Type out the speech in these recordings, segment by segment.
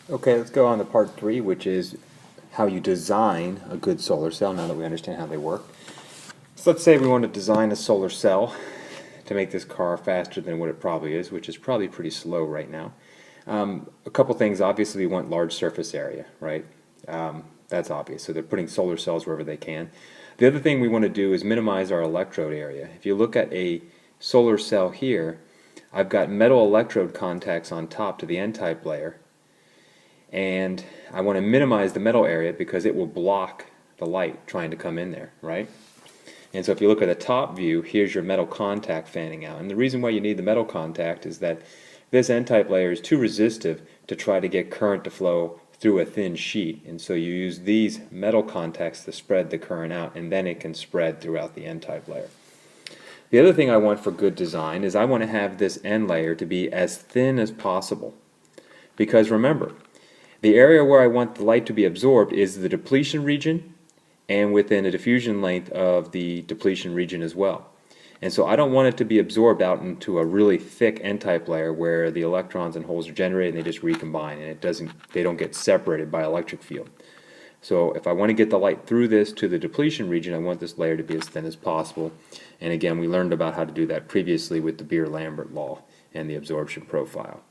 Okay, let's go on to part 3, which is how you design a good solar cell now that we understand how they work. So let's say we want to design a solar cell to make this car faster than what it probably is, which is probably pretty slow right now. A couple things, obviously we want large surface area, right? That's obvious, so they're putting solar cells wherever they can. The other thing we want to do is minimize our electrode area. If you look at a solar cell here, I've got metal electrode contacts on top to the N-type layer, and I want to minimize the metal area because it will block the light trying to come in there, right? And so if you look at the top view, here's your metal contact fanning out. And the reason why you need the metal contact is that this N-type layer is too resistive to try to get current to flow through a thin sheet. And so you use these metal contacts to spread the current out, and then it can spread throughout the N-type layer. The other thing I want for good design is I want to have this N layer to be as thin as possible. Because remember, the area where I want the light to be absorbed is the depletion region and within a diffusion length of the depletion region as well. And so I don't want it to be absorbed out into a really thick N-type layer where the electrons and holes are generated and they just recombine and they don't get separated by electric field. So if I want to get the light through this to the depletion region, I want this layer to be as thin as possible. And again, we learned about how to do that previously with the Beer-Lambert law and the absorption profile.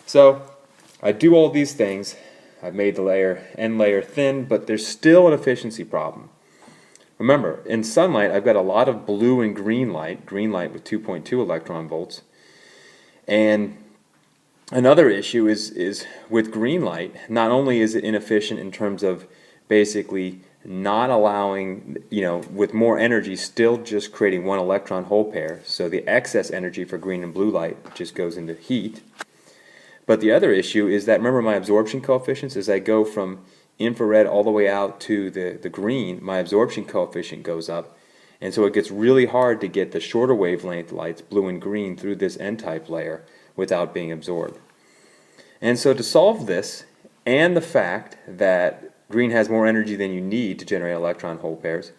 So I do all these things. I've made the N layer thin, but there's still an efficiency problem. Remember, in sunlight, I've got a lot of blue and green light with 2.2 electron volts. And another issue is with green light, not only is it inefficient in terms of basically not allowing, with more energy, still just creating one electron hole pair, so the excess energy for green and blue light just goes into heat. But the other issue is that, remember my absorption coefficients, as I go from infrared all the way out to the green, my absorption coefficient goes up. And so it gets really hard to get the shorter wavelength lights, blue and green, through this N-type layer without being absorbed. And so to solve this, and the fact that green has more energy than you need to generate electron hole pairs,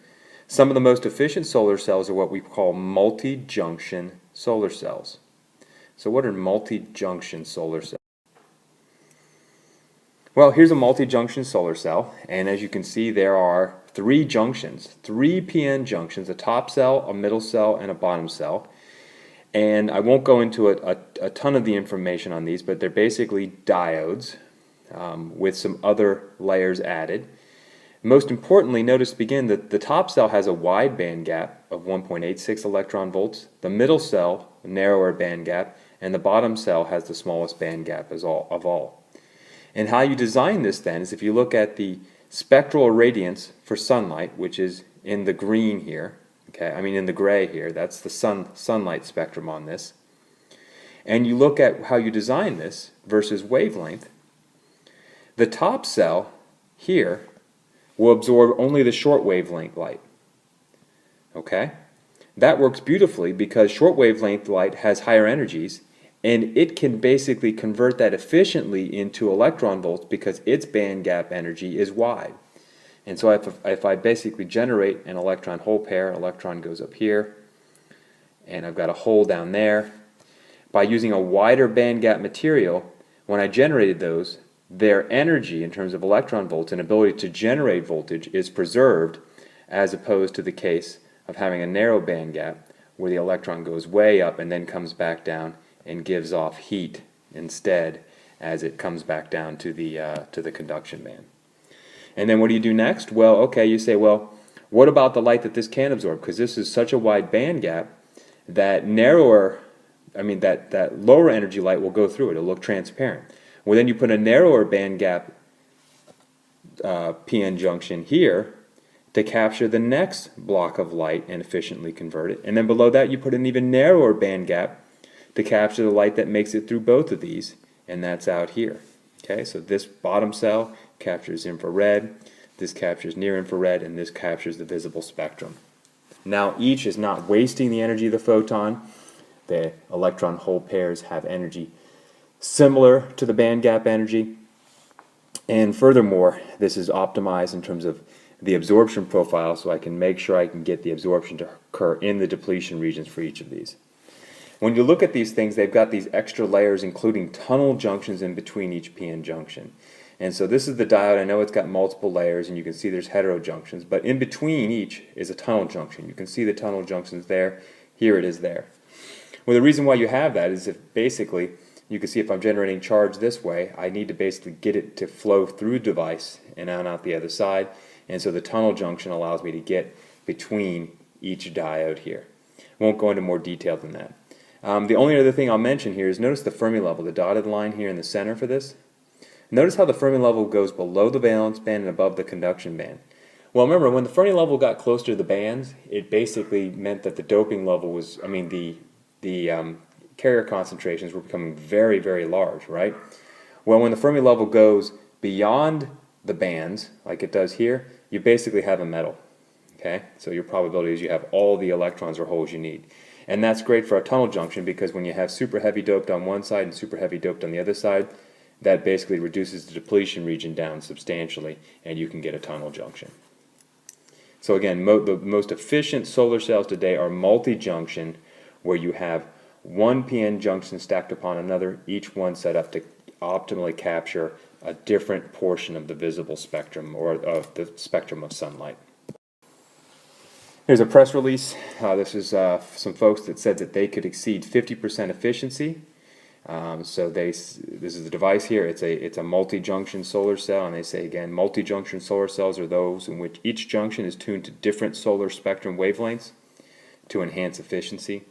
some of the most efficient solar cells are what we call multi-junction solar cells. So what are multi-junction solar cells? Well, here's a multi-junction solar cell, and as you can see there are 3 junctions, 3 PN junctions, a top cell, a middle cell, and a bottom cell. And I won't go into a ton of the information on these, but they're basically diodes with some other layers added. Most importantly, notice to begin that the top cell has a wide band gap of 1.86 electron volts, the middle cell a narrower band gap, and the bottom cell has the smallest band gap of all. And how you design this then is if you look at the spectral irradiance for sunlight, which is in the green here, in the gray here, that's the sunlight spectrum on this, and you look at how you design this versus wavelength, the top cell here will absorb only the short wavelength light. Okay? That works beautifully because short wavelength light has higher energies, and it can basically convert that efficiently into electron volts because its band gap energy is wide. And so if I basically generate an electron hole pair, electron goes up here, and I've got a hole down there. By using a wider band gap material, when I generated those, their energy in terms of electron volts and ability to generate voltage is preserved, as opposed to the case of having a narrow band gap where the electron goes way up and then comes back down and gives off heat instead as it comes back down to the conduction band. And then what do you do next? Well, okay, you say, well, what about the light that this can absorb? Because this is such a wide band gap that that lower energy light will go through it. It'll look transparent. Well, then you put a narrower band gap PN junction here to capture the next block of light and efficiently convert it. And then below that you put an even narrower band gap to capture the light that makes it through both of these, and that's out here. Okay, so this bottom cell captures infrared, this captures near infrared, and this captures the visible spectrum. Now each is not wasting the energy of the photon. The electron hole pairs have energy similar to the band gap energy, and furthermore this is optimized in terms of the absorption profile, so I can make sure I can get the absorption to occur in the depletion regions for each of these. When you look at these things, they've got these extra layers, including tunnel junctions in between each PN junction. And so this is the diode. I know it's got multiple layers, and you can see there's heterojunctions, but in between each is a tunnel junction. You can see the tunnel junctions there. Here it is there. Well, the reason why you have that is if basically, you can see if I'm generating charge this way, I need to basically get it to flow through the device and out the other side. And so the tunnel junction allows me to get between each diode here. Won't go into more detail than that. The only other thing I'll mention here is notice the Fermi level, the dotted line here in the center for this. Notice how the Fermi level goes below the valence band and above the conduction band. Well, remember, when the Fermi level got closer to the bands, it basically meant that the doping level was, the carrier concentrations were becoming very, very large, right? Well, when the Fermi level goes beyond the bands, like it does here, you basically have a metal, okay? So your probability is you have all the electrons or holes you need. And that's great for a tunnel junction because when you have super heavy doped on one side and super heavy doped on the other side, that basically reduces the depletion region down substantially, and you can get a tunnel junction. So again, the most efficient solar cells today are multi-junction, where you have one PN junction stacked upon another, each one set up to optimally capture a different portion of the visible spectrum, or of the spectrum of sunlight. Here's a press release. This is some folks that said that they could exceed 50% efficiency. This is the device here. It's a multi-junction solar cell, and they say again, multi-junction solar cells are those in which each junction is tuned to different solar spectrum wavelengths to enhance efficiency.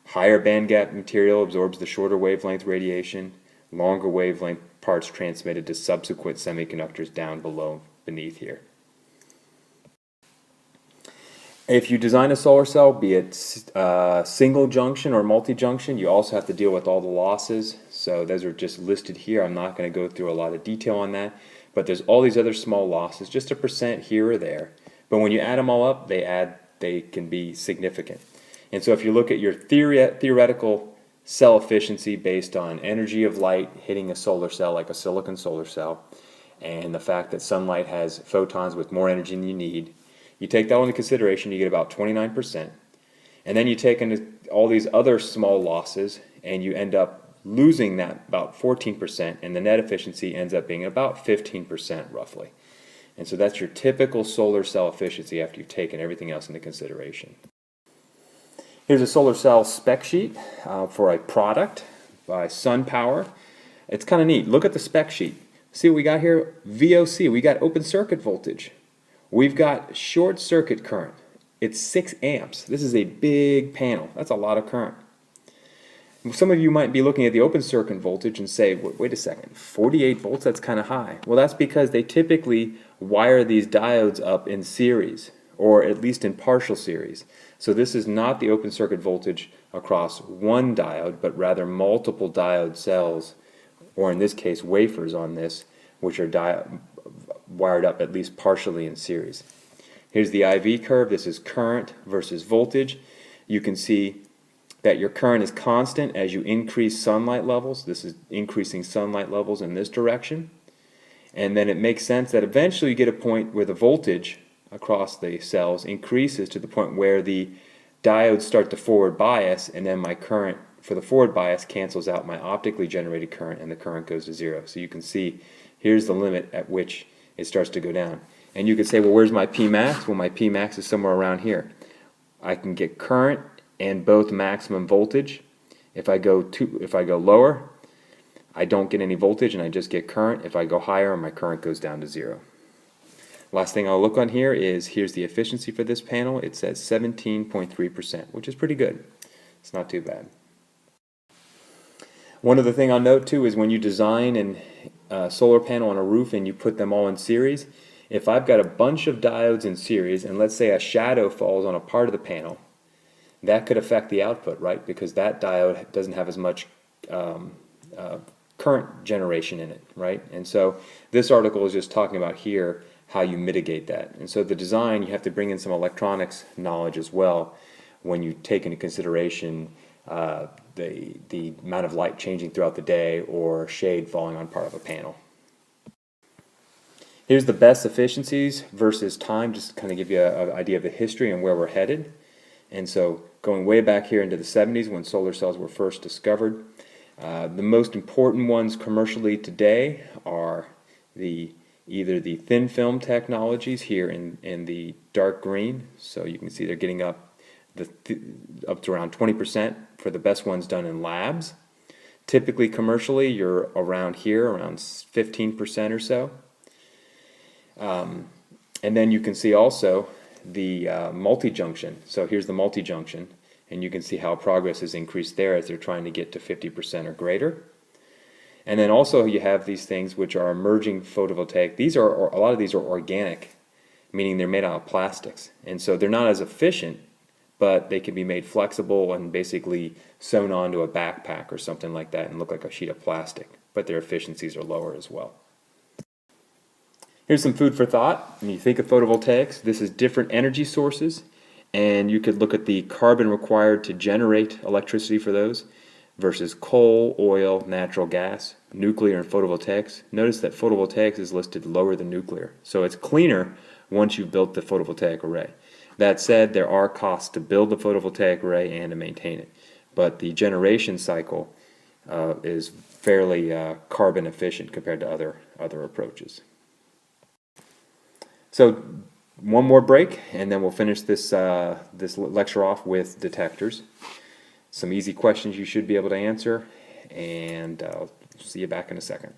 Higher bandgap material absorbs the shorter wavelength radiation. Longer wavelength parts transmitted to subsequent semiconductors down beneath here. If you design a solar cell, be it single junction or multi-junction, you also have to deal with all the losses. So those are just listed here. I'm not going to go through a lot of detail on that. But there's all these other small losses, just a % here or there. But when you add them all up, they can be significant. And so if you look at your theoretical cell efficiency based on energy of light hitting a solar cell like a silicon solar cell, and the fact that sunlight has photons with more energy than you need, you take that into consideration, you get about 29%. And then you take into all these other small losses, and you end up losing that about 14%, and the net efficiency ends up being about 15% roughly. And so that's your typical solar cell efficiency after you've taken everything else into consideration. Here's a solar cell spec sheet for a product by SunPower. It's kind of neat. Look at the spec sheet. See what we got here? VOC, we got open circuit voltage. We've got short circuit current. It's 6 amps. This is a big panel. That's a lot of current. Some of you might be looking at the open circuit voltage and say, wait a second, 48 volts, that's kind of high. Well, that's because they typically wire these diodes up in series, or at least in partial series. So this is not the open circuit voltage across one diode, but rather multiple diode cells, or in this case wafers on this, which are wired up at least partially in series. Here's the IV curve. This is current versus voltage. You can see that your current is constant as you increase sunlight levels. This is increasing sunlight levels in this direction. And then it makes sense that eventually you get a point where the voltage across the cells increases to the point where the diodes start to forward bias, and then my current for the forward bias cancels out my optically generated current, and the current goes to zero. So you can see here's the limit at which it starts to go down. And you could say, well, where's my Pmax? Well, my Pmax is somewhere around here. I can get current and both maximum voltage. If I go lower, I don't get any voltage and I just get current. If I go higher, my current goes down to zero. Last thing I'll look on here is, here's the efficiency for this panel. It says 17.3%, which is pretty good. It's not too bad. One other thing I'll note too is when you design a solar panel on a roof and you put them all in series, if I've got a bunch of diodes in series and let's say a shadow falls on a part of the panel, that could affect the output, right? Because that diode doesn't have as much current generation in it, right? And so this article is just talking about here how you mitigate that. And so the design, you have to bring in some electronics knowledge as well when you take into consideration the amount of light changing throughout the day or shade falling on part of a panel. Here's the best efficiencies versus time, just to kind of give you an idea of the history and where we're headed. And so going way back here into the 70s when solar cells were first discovered, the most important ones commercially today are either the thin film technologies here in the dark green. So you can see they're getting up to around 20% for the best ones done in labs. Typically commercially you're around here, around 15% or so. And then you can see also the MultiJunction. So here's the MultiJunction, and you can see how progress has increased there as they're trying to get to 50% or greater. And then also you have these things which are emerging photovoltaic. A lot of these are organic, meaning they're made out of plastics. And so they're not as efficient, but they can be made flexible and basically sewn onto a backpack or something like that and look like a sheet of plastic. But their efficiencies are lower as well. Here's some food for thought. When you think of photovoltaics, this is different energy sources, and you could look at the carbon required to generate electricity for those versus coal, oil, natural gas, nuclear, and photovoltaics. Notice that photovoltaics is listed lower than nuclear, so it's cleaner once you've built the photovoltaic array. That said, there are costs to build the photovoltaic array and to maintain it, but the generation cycle is fairly carbon efficient compared to other approaches. So one more break, and then we'll finish this lecture off with detectors. Some easy questions you should be able to answer, and I'll see you back in a second.